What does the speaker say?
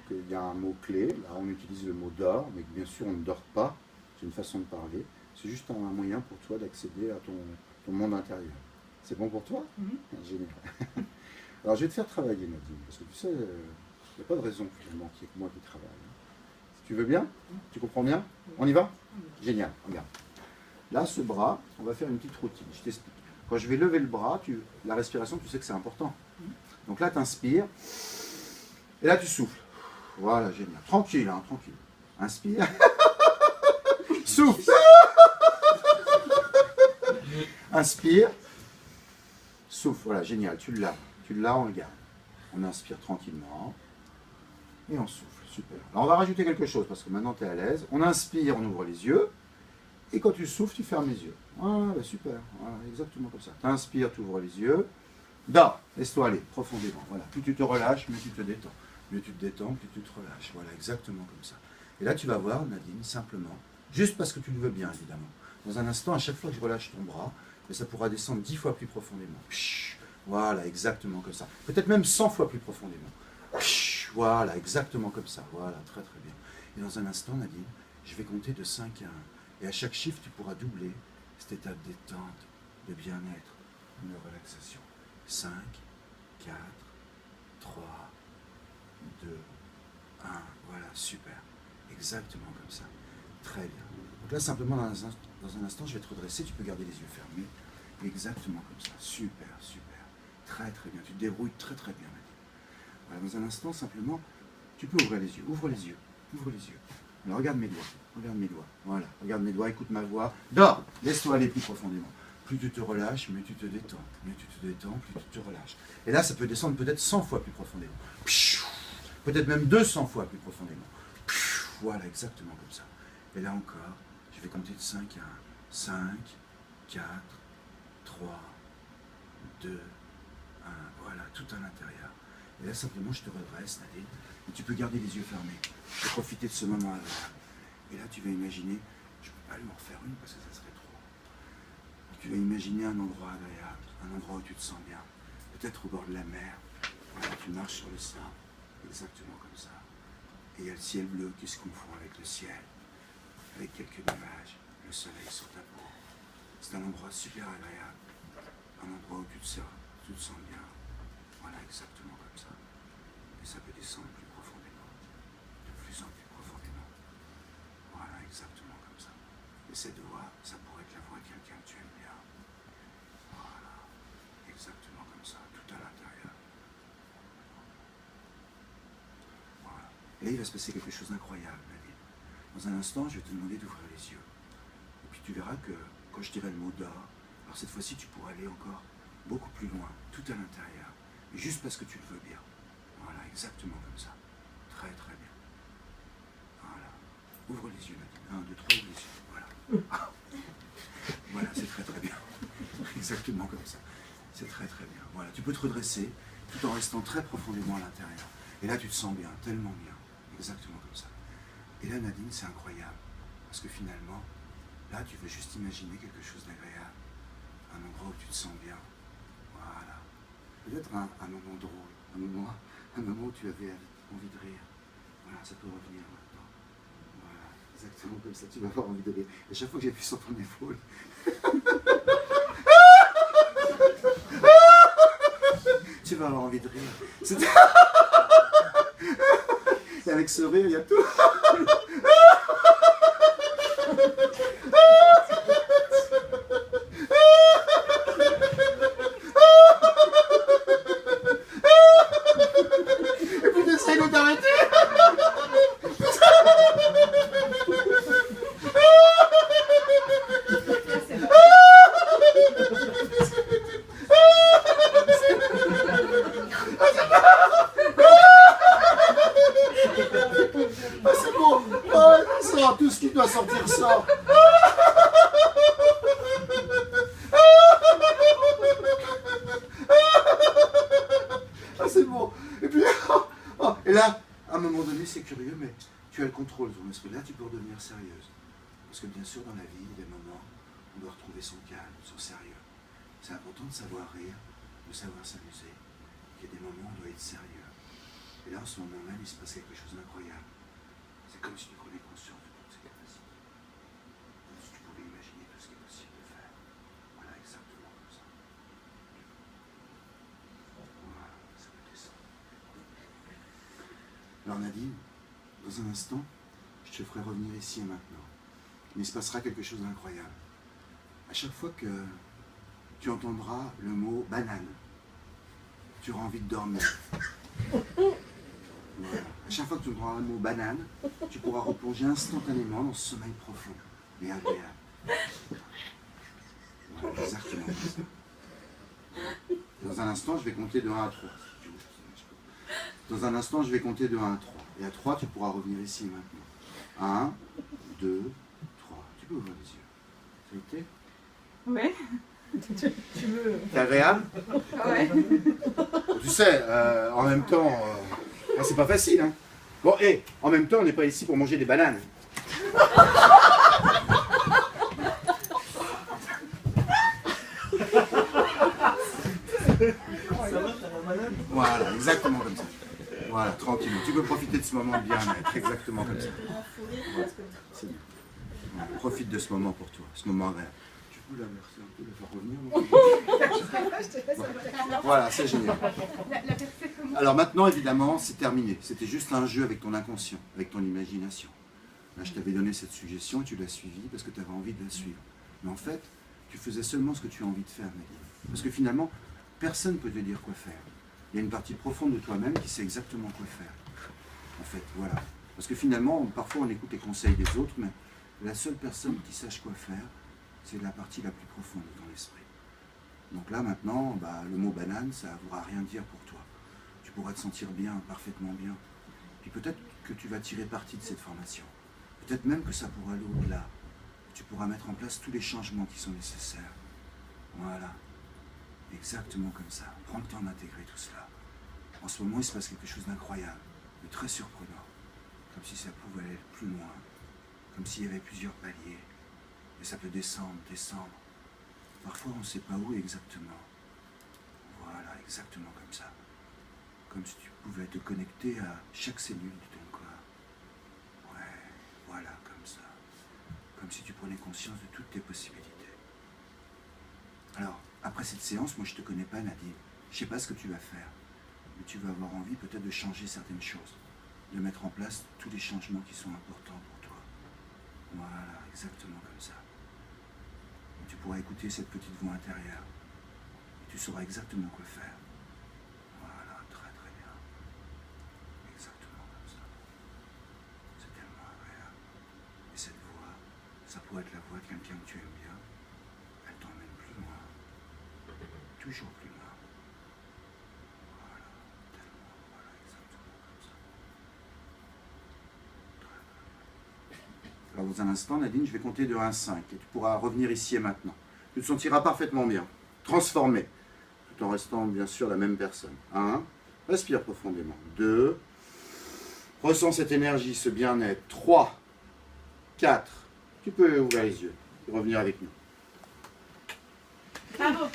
qu'il y a un mot-clé. Là, on utilise le mot dors, mais que bien sûr, on ne dort pas. C'est une façon de parler. C'est juste un moyen pour toi d'accéder à ton monde intérieur. C'est bon pour toi? Génial. Alors, je vais te faire travailler, Nadine, parce que tu sais, il n'y a pas de raison finalement qu'il y ait que moi qui travaille. Tu veux bien? Tu comprends bien? On y va? Génial, regarde. Là, ce bras, on va faire une petite routine. Je t'explique. Quand je vais lever le bras, la respiration, tu sais que c'est important. Donc là, tu inspires. Et là, tu souffles. Voilà, génial. Tranquille, hein, tranquille. Inspire. Souffle. Inspire. Souffle. Voilà, génial. Tu l'as. Tu l'as, on le garde. On inspire tranquillement. Et on souffle. Super. Alors, on va rajouter quelque chose parce que maintenant, tu es à l'aise. On inspire, on ouvre les yeux. Et quand tu souffles, tu fermes les yeux. Voilà, bah super. Voilà, exactement comme ça. Tu inspires, tu ouvres les yeux. Dors. Laisse-toi aller profondément. Voilà. Plus tu te relâches, mieux tu te détends. Mieux tu te détends, plus tu te relâches. Voilà, exactement comme ça. Et là, tu vas voir, Nadine, simplement, juste parce que tu le veux bien, évidemment. Dans un instant, à chaque fois que je relâche ton bras, ça pourra descendre 10 fois plus profondément. Voilà, exactement comme ça. Peut-être même 100 fois plus profondément. Voilà, exactement comme ça. Voilà, très très bien. Et dans un instant, Nadine, je vais compter de 5 à 1. Et à chaque chiffre, tu pourras doubler cet état de détente, de bien-être, de relaxation. 5, 4, 3, 2, 1. Voilà, super. Exactement comme ça. Très bien. Donc là, simplement, dans un instant, je vais te redresser. Tu peux garder les yeux fermés. Exactement comme ça. Super, super. Très, très bien. Tu te débrouilles très, très bien, Nadine. Voilà, dans un instant, simplement, tu peux ouvrir les yeux. Ouvre les yeux. Ouvre les yeux. Alors, regarde mes doigts. Regarde mes doigts. Voilà. Regarde mes doigts. Écoute ma voix. Dors. Laisse-toi aller plus profondément. Plus tu te relâches, mieux tu te détends. Mieux tu te détends, plus tu te relâches. Et là, ça peut descendre peut-être 100 fois plus profondément. Peut-être même 200 fois plus profondément. Voilà, exactement comme ça. Et là encore, je vais compter de 5 à 1. 5, 4, 3, 2, 1. Voilà, tout à l'intérieur. Et là, simplement, je te redresse, Nadine. Et tu peux garder les yeux fermés. Je vais profiter de ce moment agréable. Et là, tu vas imaginer, je ne peux pas lui en refaire une parce que ça serait trop. Tu vas imaginer un endroit agréable, un endroit où tu te sens bien. Peut-être au bord de la mer. Voilà, tu marches sur le sable. Exactement comme ça. Et il y a le ciel bleu qui se confond avec le ciel, avec quelques nuages, le soleil sur ta peau. C'est un endroit super agréable, un endroit où tu te sens bien. Voilà, exactement comme ça. Et ça peut descendre plus profondément, de plus en plus profondément. Voilà, exactement comme ça. Et cette voix, ça pourrait être la voix de quelqu'un que tu aimes bien. Voilà, exactement comme ça, tout à l'intérieur. Voilà. Et là, il va se passer quelque chose d'incroyable, Nadine. Dans un instant, je vais te demander d'ouvrir les yeux. Et puis tu verras que quand je dirai le mot d'or, alors cette fois-ci, tu pourras aller encore beaucoup plus loin, tout à l'intérieur. Et juste parce que tu le veux bien. Voilà, exactement comme ça. Très, très bien. Voilà. Ouvre les yeux, Nadine. 1, 2, 3, ouvre les yeux. Voilà. Voilà, c'est très, très bien. Exactement comme ça. C'est très, très bien. Voilà, tu peux te redresser tout en restant très profondément à l'intérieur. Et là, tu te sens bien, tellement bien. Exactement comme ça. Et là, Nadine, c'est incroyable. Parce que finalement, là, tu veux juste imaginer quelque chose d'agréable. Un endroit où tu te sens bien. Voilà. Peut-être un moment drôle. Un moment où tu avais envie de rire. Voilà, ça peut revenir maintenant. Voilà. Exactement comme ça, tu vas avoir envie de rire. Et chaque fois que j'appuie sur ton épaule, tu vas avoir envie de rire. Et avec ce rire, il y a tout. Et puis t'essayes de t'arrêter. Ah, c'est bon. Oh, sort, tout ce qui doit sortir sort. Ah, c'est bon. Et puis, oh, et là, à un moment donné, c'est curieux, mais tu as le contrôle de ton esprit. Là, tu peux redevenir sérieuse. Parce que bien sûr, dans la vie, il y a des moments où on doit retrouver son calme, son sérieux. C'est important de savoir rire, de savoir s'amuser. Il y a des moments où on doit être sérieux. Et là, en ce moment même, il se passe quelque chose d'incroyable. C'est comme si tu prenais conscience de toutes ces capacités. Comme si tu pouvais imaginer tout ce qui est possible de faire. Voilà, exactement comme ça. Voilà, ça peut descendre. Alors Nadine, dans un instant, je te ferai revenir ici et maintenant. Mais il se passera quelque chose d'incroyable. À chaque fois que tu entendras le mot banane, tu auras envie de dormir. Voilà. À chaque fois que tu entendras le mot banane, tu pourras replonger instantanément dans ce sommeil profond et agréable. Voilà, exactement comme ça. Dans un instant, je vais compter de 1 à 3. Dans un instant, je vais compter de 1 à 3. Et à 3, tu pourras revenir ici et maintenant. 1, 2, 3. Tu peux ouvrir les yeux. Ça a été ? Ouais. Tu veux. C'est agréable ? Ouais. Tu sais, en même temps, c'est pas facile. Hein. Bon, et en même temps, on n'est pas ici pour manger des bananes. Voilà, exactement comme ça. Voilà, tranquillement. Tu peux profiter de ce moment de bien-être, exactement comme ça. Voilà, c'est bien. Voilà, profite de ce moment pour toi, ce moment agréable. Tu peux l'inverser un peu, le faire revenir. Voilà, c'est génial. Alors maintenant, évidemment, c'est terminé. C'était juste un jeu avec ton inconscient, avec ton imagination. Là, je t'avais donné cette suggestion et tu l'as suivie parce que tu avais envie de la suivre. Mais en fait, tu faisais seulement ce que tu as envie de faire, Nadine. Parce que finalement, personne ne peut te dire quoi faire. Il y a une partie profonde de toi-même qui sait exactement quoi faire. En fait, voilà. Parce que finalement, parfois on écoute les conseils des autres, mais la seule personne qui sache quoi faire, c'est la partie la plus profonde de ton esprit. Donc là, maintenant, le mot banane, ça ne voudra rien dire pour toi. Tu pourras te sentir bien, parfaitement bien. Puis peut-être que tu vas tirer parti de cette formation. Peut-être même que ça pourra aller au-delà. Tu pourras mettre en place tous les changements qui sont nécessaires. Voilà. Exactement comme ça. Prends le temps d'intégrer tout cela. En ce moment, il se passe quelque chose d'incroyable, de très surprenant. Comme si ça pouvait aller plus loin. Comme s'il y avait plusieurs paliers. Et ça peut descendre, descendre. Parfois, on ne sait pas où exactement. Voilà, exactement comme ça. Comme si tu pouvais te connecter à chaque cellule de ton corps. Ouais, voilà, comme ça. Comme si tu prenais conscience de toutes tes possibilités. Alors, après cette séance, moi je ne te connais pas, Nadine. Je ne sais pas ce que tu vas faire. Mais tu vas avoir envie peut-être de changer certaines choses. De mettre en place tous les changements qui sont importants pour toi. Voilà, exactement comme ça. Et tu pourras écouter cette petite voix intérieure. Et tu sauras exactement quoi faire. Voilà, très très bien. Exactement comme ça. C'est tellement agréable. Et cette voix, ça pourrait être la voix de quelqu'un que tu aimes bien. Elle t'emmène plus loin. Toujours plus loin. Voilà, tellement, voilà, exactement comme ça. Alors dans un instant, Nadine, je vais compter de 1 à 5 et tu pourras revenir ici et maintenant. Tu te sentiras parfaitement bien, transformé, tout en restant bien sûr la même personne. 1, respire profondément. 2, ressens cette énergie, ce bien-être. 3, 4, tu peux ouvrir les yeux et revenir avec nous. Bravo.